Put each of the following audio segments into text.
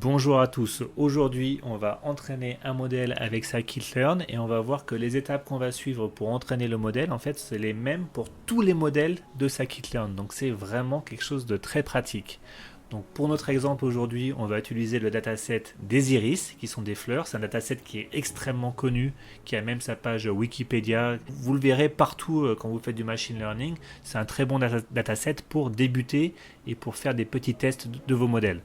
Bonjour à tous, aujourd'hui on va entraîner un modèle avec Scikit-learn et on va voir que les étapes qu'on va suivre pour entraîner le modèle, en fait c'est les mêmes pour tous les modèles de Scikit-learn, donc c'est vraiment quelque chose de très pratique. Donc pour notre exemple aujourd'hui, on va utiliser le dataset des iris, qui sont des fleurs. C'est un dataset qui est extrêmement connu, qui a même sa page Wikipédia. Vous le verrez partout quand vous faites du machine learning. C'est un très bon dataset pour débuter et pour faire des petits tests de vos modèles.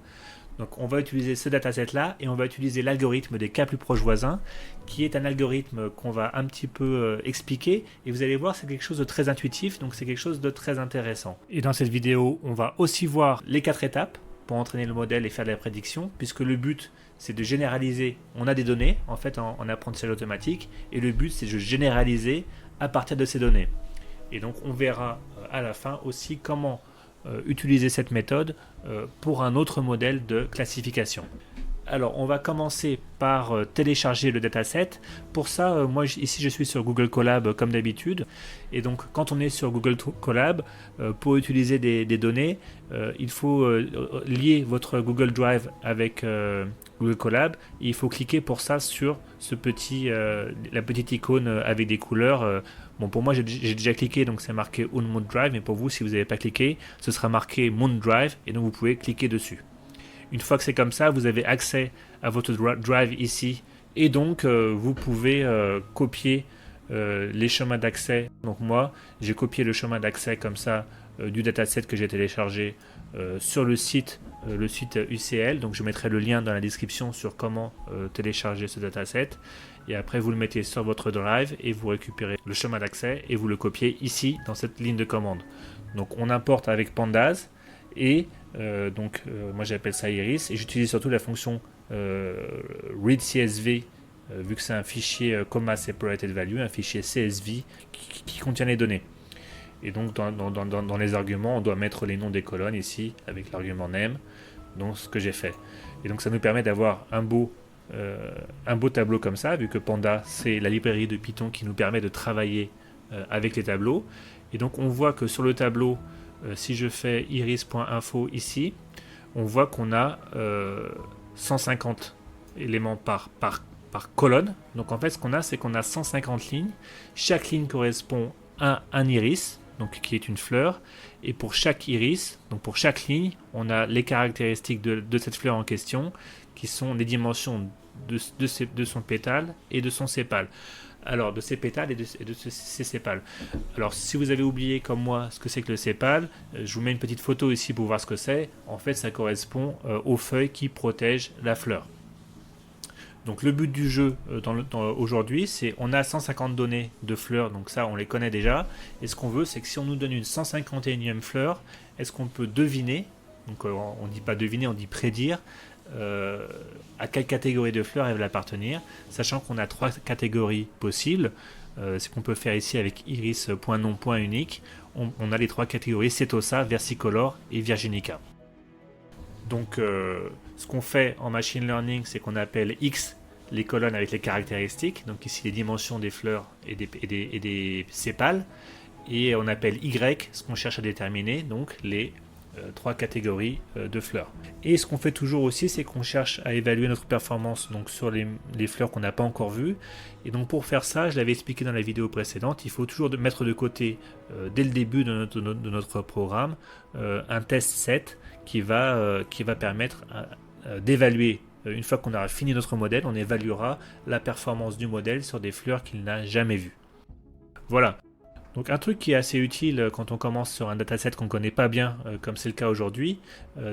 Donc on va utiliser ce dataset là et on va utiliser l'algorithme des cas plus proches voisins qui est un algorithme qu'on va un petit peu expliquer et vous allez voir c'est quelque chose de très intuitif, donc c'est quelque chose de très intéressant. Et dans cette vidéo on va aussi voir les 4 étapes pour entraîner le modèle et faire de la prédiction, puisque le but c'est de généraliser, on a des données en fait en apprentissage automatique et le but c'est de généraliser à partir de ces données. Et donc on verra à la fin aussi comment utiliser cette méthode pour un autre modèle de classification. Alors on va commencer par télécharger le dataset. Pour ça, moi ici je suis sur Google Colab comme d'habitude. Et donc quand on est sur Google Colab, pour utiliser des données, il faut lier votre Google Drive avec Google Colab. Et il faut cliquer pour ça sur la petite icône avec des couleurs. Bon, pour moi j'ai déjà cliqué, donc c'est marqué On Moon Drive, mais pour vous, si vous n'avez pas cliqué, ce sera marqué Moon Drive et donc vous pouvez cliquer dessus. Une fois que c'est comme ça, vous avez accès à votre drive ici et donc vous pouvez copier les chemins d'accès. Donc moi, j'ai copié le chemin d'accès comme ça du dataset que j'ai téléchargé sur le site UCL. Donc je mettrai le lien dans la description sur comment télécharger ce dataset. Et après, vous le mettez sur votre drive et vous récupérez le chemin d'accès et vous le copiez ici dans cette ligne de commande. Donc on importe avec Pandas et moi j'appelle ça Iris et j'utilise surtout la fonction read CSV vu que c'est un fichier comma separated value, un fichier CSV qui contient les données. Et donc dans les arguments, on doit mettre les noms des colonnes ici avec l'argument name, donc ce que j'ai fait. Et donc ça nous permet d'avoir un beau tableau comme ça, vu que Panda c'est la librairie de Python qui nous permet de travailler avec les tableaux. Et donc on voit que sur le tableau, si je fais iris.info ici, on voit qu'on a 150 éléments par colonne. Donc en fait ce qu'on a, c'est qu'on a 150 lignes. Chaque ligne correspond à un iris, donc qui est une fleur, et pour chaque iris, donc pour chaque ligne, on a les caractéristiques de cette fleur en question, qui sont les dimensions de son pétale et de son sépale. Alors, de ses pétales et de ses sépales. Alors, si vous avez oublié, comme moi, ce que c'est que le sépale, je vous mets une petite photo ici pour voir ce que c'est. En fait, ça correspond aux feuilles qui protègent la fleur. Donc, le but du jeu aujourd'hui, c'est on a 150 données de fleurs, donc ça, on les connaît déjà. Et ce qu'on veut, c'est que si on nous donne une 151e fleur, est-ce qu'on peut deviner, donc on ne dit pas deviner, on dit prédire, à quelle catégorie de fleurs elle va appartenir, sachant qu'on a 3 catégories possibles. Ce qu'on peut faire ici avec iris.nom.unique, on a les 3 catégories Setosa, Versicolor et Virginica. Donc ce qu'on fait en machine learning, c'est qu'on appelle X les colonnes avec les caractéristiques, donc ici les dimensions des fleurs et des sépales, et on appelle Y ce qu'on cherche à déterminer, donc les 3 catégories de fleurs. Et ce qu'on fait toujours aussi, c'est qu'on cherche à évaluer notre performance donc sur les fleurs qu'on n'a pas encore vues. Et donc pour faire ça, je l'avais expliqué dans la vidéo précédente, il faut toujours mettre de côté, dès le début de notre programme, un test set qui va permettre d'évaluer. Une fois qu'on aura fini notre modèle, on évaluera la performance du modèle sur des fleurs qu'il n'a jamais vues. Voilà. Donc un truc qui est assez utile quand on commence sur un dataset qu'on ne connaît pas bien, comme c'est le cas aujourd'hui,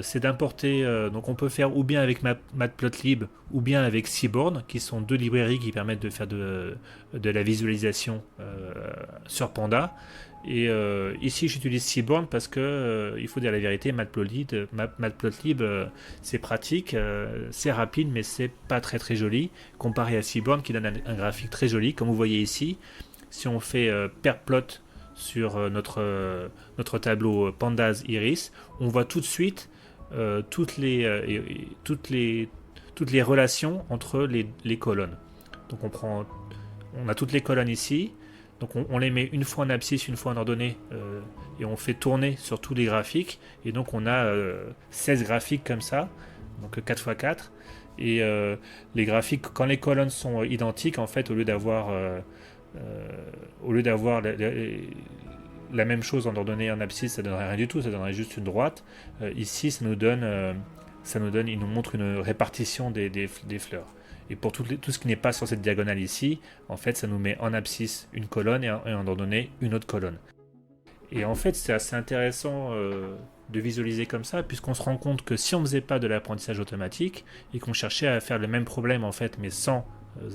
c'est d'importer, donc on peut faire ou bien avec Matplotlib ou bien avec Seaborn, qui sont 2 librairies qui permettent de faire de la visualisation sur Panda. Et ici j'utilise Seaborn parce que, il faut dire la vérité, Matplotlib c'est pratique, c'est rapide mais c'est pas très très joli, comparé à Seaborn qui donne un graphique très joli, comme vous voyez ici. Si on fait perplot sur notre tableau Pandas Iris, on voit tout de suite toutes les relations entre les colonnes. Donc on a toutes les colonnes ici, donc on les met une fois en abscisse, une fois en ordonnée, et on fait tourner sur tous les graphiques, et donc on a 16 graphiques comme ça, donc 4 x 4. Et les graphiques, quand les colonnes sont identiques, en fait, au lieu d'avoir la même chose en ordonnée en abscisse, ça donnerait rien du tout, ça donnerait juste une droite. Ici, il nous montre une répartition des fleurs. Et pour tout ce qui n'est pas sur cette diagonale ici, en fait, ça nous met en abscisse une colonne et en ordonnée une autre colonne. Et en fait, c'est assez intéressant de visualiser comme ça, puisqu'on se rend compte que si on ne faisait pas de l'apprentissage automatique et qu'on cherchait à faire le même problème en fait, mais sans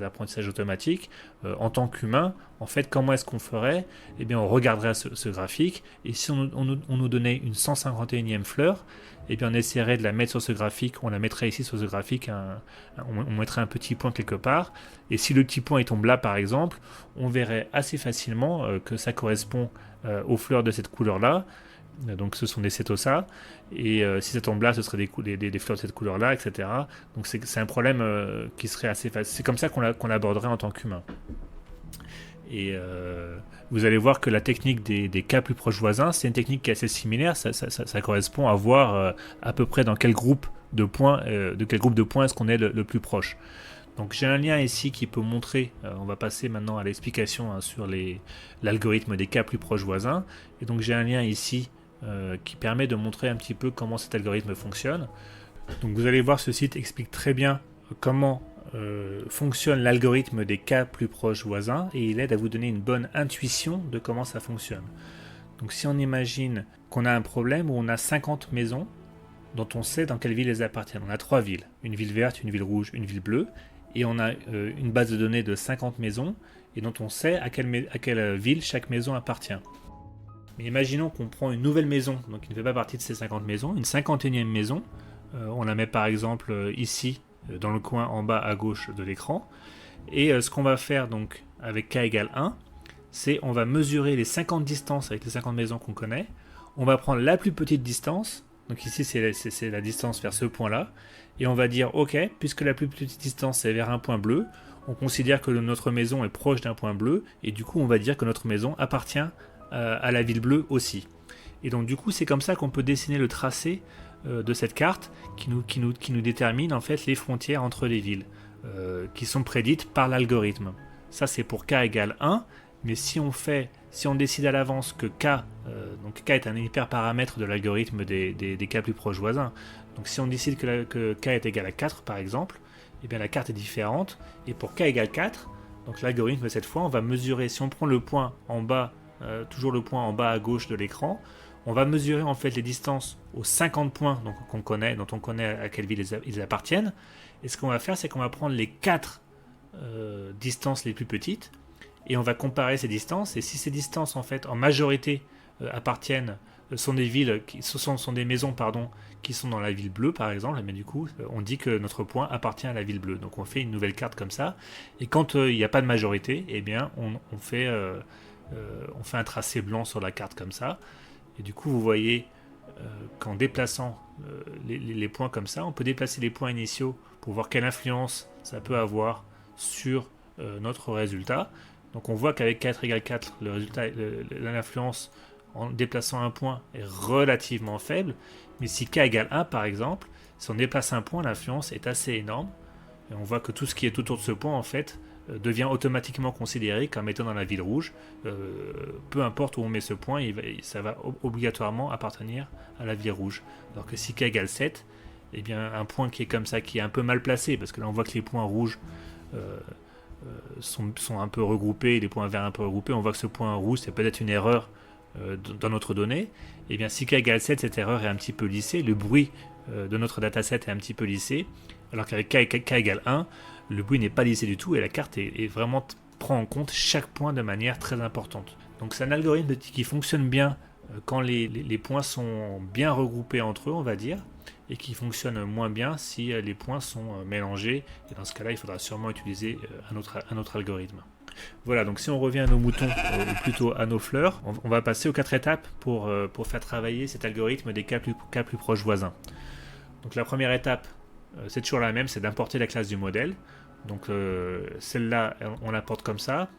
apprentissage automatique, en tant qu'humain, en fait, comment est-ce qu'on ferait? Eh bien, on regarderait ce graphique, et si on nous donnait une 151e fleur, eh bien, on essaierait de la mettre sur ce graphique, on la mettrait ici sur ce graphique, on mettrait un petit point quelque part, et si le petit point il tombe là, par exemple, on verrait assez facilement que ça correspond aux fleurs de cette couleur-là. Donc ce sont des cétosa, et si ça tombe là, ce serait des fleurs de cette couleur-là, etc. Donc c'est un problème qui serait assez facile. C'est comme ça qu'on l'aborderait en tant qu'humain. Et vous allez voir que la technique des cas plus proches voisins, c'est une technique qui est assez similaire. Ça correspond à voir à peu près dans quel groupe de points, est-ce qu'on est le plus proche. Donc j'ai un lien ici qui peut montrer, on va passer maintenant à l'explication sur l'algorithme des cas plus proches voisins. Et donc j'ai un lien ici qui permet de montrer un petit peu comment cet algorithme fonctionne. Donc vous allez voir, ce site explique très bien comment fonctionne l'algorithme des cas plus proches voisins, et il aide à vous donner une bonne intuition de comment ça fonctionne. Donc si on imagine qu'on a un problème où on a 50 maisons dont on sait dans quelle ville elles appartiennent. On a 3 villes, une ville verte, une ville rouge, une ville bleue, et on a une base de données de 50 maisons et dont on sait à quelle ville chaque maison appartient. Mais imaginons qu'on prend une nouvelle maison, donc qui ne fait pas partie de ces 50 maisons, une 51e maison, on la met par exemple ici, dans le coin en bas à gauche de l'écran, et ce qu'on va faire donc avec k égale 1, c'est on va mesurer les 50 distances avec les 50 maisons qu'on connaît, on va prendre la plus petite distance, donc ici c'est la distance vers ce point-là, et on va dire ok, puisque la plus petite distance c'est vers un point bleu, on considère que notre maison est proche d'un point bleu, et du coup on va dire que notre maison appartient à la ville bleue aussi. Et donc du coup c'est comme ça qu'on peut dessiner le tracé de cette carte qui nous détermine en fait les frontières entre les villes qui sont prédites par l'algorithme. Ça c'est pour k égale 1, mais si on décide à l'avance que k, donc k est un hyperparamètre de l'algorithme des cas plus proches voisins, donc si on décide que k est égal à 4 par exemple, et bien la carte est différente, et pour k égale 4, donc l'algorithme cette fois on va mesurer, si on prend le point en bas, toujours le point en bas à gauche de l'écran, on va mesurer en fait les distances aux 50 points dont on connaît à quelle ville ils appartiennent, et ce qu'on va faire c'est qu'on va prendre les 4 distances les plus petites, et on va comparer ces distances, et si ces distances en fait en majorité sont des villes, sont des maisons qui sont dans la ville bleue par exemple, mais du coup on dit que notre point appartient à la ville bleue, donc on fait une nouvelle carte comme ça, et quand il n'y a pas de majorité, eh bien on fait un tracé blanc sur la carte comme ça, et du coup vous voyez qu'en déplaçant les points comme ça, on peut déplacer les points initiaux pour voir quelle influence ça peut avoir sur notre résultat. Donc on voit qu'avec 4 égale 4, le résultat, l'influence en déplaçant un point est relativement faible, mais si k égale 1 par exemple, si on déplace un point, l'influence est assez énorme, et on voit que tout ce qui est autour de ce point en fait devient automatiquement considéré comme étant dans la ville rouge, peu importe où on met ce point, ça va obligatoirement appartenir à la ville rouge. Alors que si k égale 7, eh bien un point qui est comme ça, qui est un peu mal placé, parce que là on voit que les points rouges sont un peu regroupés, les points verts un peu regroupés, on voit que ce point rouge c'est peut-être une erreur dans notre donnée, et bien si k égale 7, cette erreur est un petit peu lissée, le bruit de notre dataset est un petit peu lissé, alors qu'avec k égale 1, le bruit n'est pas lissé du tout, et la carte est vraiment prend en compte chaque point de manière très importante. Donc c'est un algorithme qui fonctionne bien quand les points sont bien regroupés entre eux, on va dire, et qui fonctionne moins bien si les points sont mélangés, et dans ce cas-là il faudra sûrement utiliser un autre algorithme. Voilà, donc si on revient à nos moutons, ou plutôt à nos fleurs, on va passer aux 4 étapes pour faire travailler cet algorithme des cas plus proches voisins. Donc la première étape, c'est toujours la même, c'est d'importer la classe du modèle. Donc celle-là, on l'importe comme ça.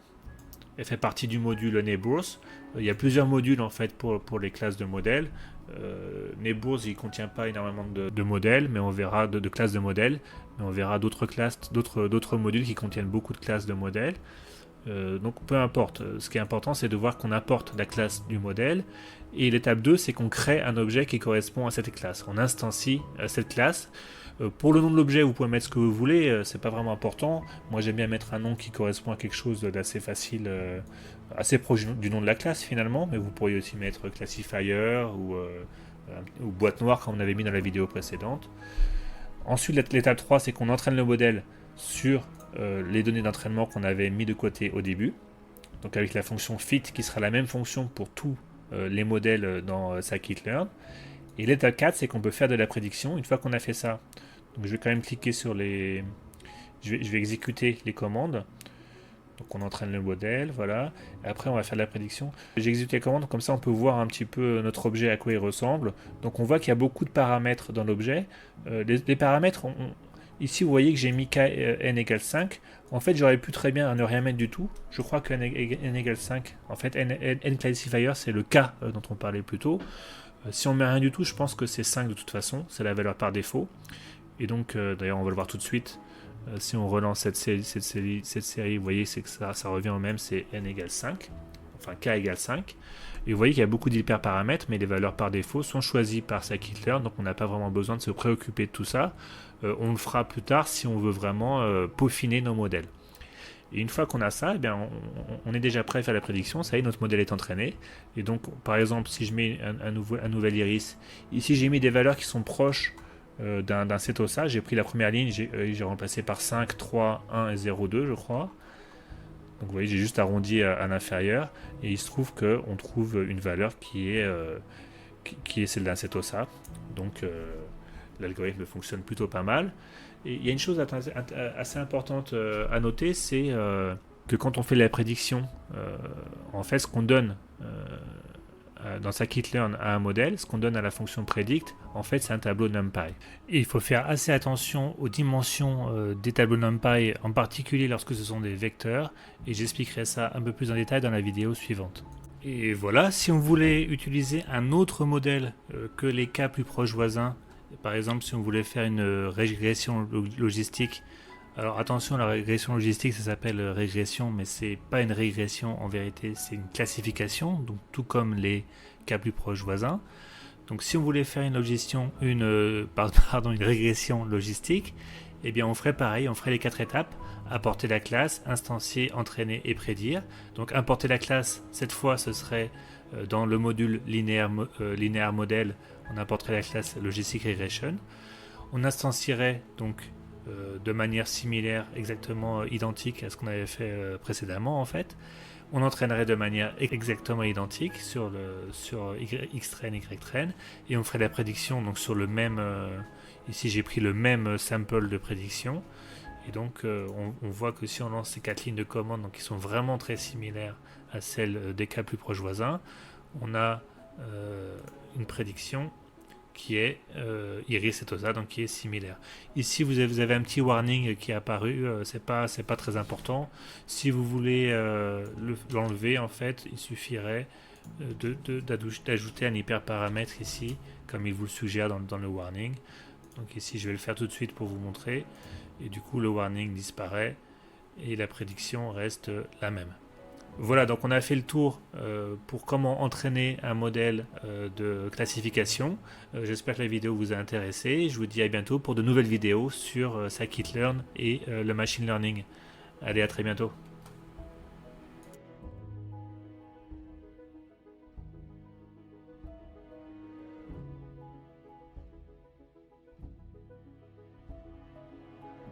elle fait partie du module Neighbors. Il y a plusieurs modules en fait pour les classes de modèles. Neighbors, il ne contient pas énormément de modèles, mais on verra de classes de modèles, mais on verra d'autres classes, d'autres modules qui contiennent beaucoup de classes de modèles. Donc peu importe, ce qui est important c'est de voir qu'on apporte la classe du modèle, et l'étape 2 c'est qu'on crée un objet qui correspond à cette classe, on instancie cette classe. Pour le nom de l'objet vous pouvez mettre ce que vous voulez, c'est pas vraiment important, moi j'aime bien mettre un nom qui correspond à quelque chose d'assez facile, assez proche du nom de la classe finalement, mais vous pourriez aussi mettre classifier ou boîte noire comme on avait mis dans la vidéo précédente. Ensuite l'étape 3 c'est qu'on entraîne le modèle sur les données d'entraînement qu'on avait mis de côté au début, donc avec la fonction fit qui sera la même fonction pour tous les modèles dans scikit-learn. Et l'étape 4 c'est qu'on peut faire de la prédiction une fois qu'on a fait ça. Donc je vais quand même cliquer sur les... Je vais exécuter les commandes. Donc on entraîne le modèle, voilà. Et après on va faire de la prédiction. J'exécute les commandes, comme ça on peut voir un petit peu notre objet à quoi il ressemble. Donc on voit qu'il y a beaucoup de paramètres dans l'objet. Les paramètres, ici vous voyez que j'ai mis n égale 5. En fait j'aurais pu très bien ne rien mettre du tout. Je crois que n égale 5. En fait n classifier c'est le cas dont on parlait plus tôt. Si on met rien du tout, je pense que c'est 5 de toute façon. C'est la valeur par défaut. Et donc d'ailleurs on va le voir tout de suite. Si on relance cette série, vous voyez c'est que ça revient au même, c'est n égale 5, enfin k égale 5. Et vous voyez qu'il y a beaucoup d'hyperparamètres, mais les valeurs par défaut sont choisies par scikit-learn, donc on n'a pas vraiment besoin de se préoccuper de tout ça. On le fera plus tard si on veut vraiment peaufiner nos modèles. Et une fois qu'on a ça, eh bien, on est déjà prêt à faire la prédiction, ça y est, notre modèle est entraîné. Et donc par exemple, si je mets un nouvel iris, ici j'ai mis des valeurs qui sont proches d'un setosa, j'ai pris la première ligne, j'ai remplacé par 5, 3, 1 et 0, 2 je crois. Donc vous voyez, j'ai juste arrondi à l'inférieur, et il se trouve qu'on trouve une valeur qui est celle d'un setosa. Donc l'algorithme fonctionne plutôt pas mal. Et il y a une chose assez importante à noter, c'est que quand on fait la prédiction, en fait ce qu'on donne dans scikit-learn à un modèle, ce qu'on donne à la fonction predict, en fait c'est un tableau NumPy. Et il faut faire assez attention aux dimensions des tableaux NumPy, en particulier lorsque ce sont des vecteurs, et j'expliquerai ça un peu plus en détail dans la vidéo suivante. Et voilà, si on voulait utiliser un autre modèle que les cas plus proches voisins, par exemple si on voulait faire une régression logistique, alors attention, la régression logistique ça s'appelle régression, mais c'est pas une régression en vérité, c'est une classification, donc tout comme les cas plus proches voisins. Donc si on voulait faire une régression logistique, eh bien on ferait pareil, on ferait les 4 étapes: apporter la classe, instancier, entraîner et prédire. Donc importer la classe, cette fois ce serait dans le module linéaire modèle, on apporterait la classe logistic regression. On instancierait donc de manière similaire, exactement identique à ce qu'on avait fait précédemment en fait. On entraînerait de manière exactement identique sur xtrain, ytrain, et on ferait la prédiction donc sur le même, ici j'ai pris le même sample de prédiction, et donc on voit que si on lance ces 4 lignes de commande, donc qui sont vraiment très similaires à celles des cas plus proches voisins, on a une prédiction qui est iris setosa, donc qui est similaire. Ici vous avez un petit warning qui est apparu, c'est pas très important. Si vous voulez l'enlever, en fait il suffirait d'ajouter un hyperparamètre ici, comme il vous le suggère dans le warning. Donc ici je vais le faire tout de suite pour vous montrer, et du coup le warning disparaît et la prédiction reste la même. Voilà, donc on a fait le tour pour comment entraîner un modèle de classification. J'espère que la vidéo vous a intéressé. Je vous dis à bientôt pour de nouvelles vidéos sur scikit-learn et le machine learning. Allez, à très bientôt.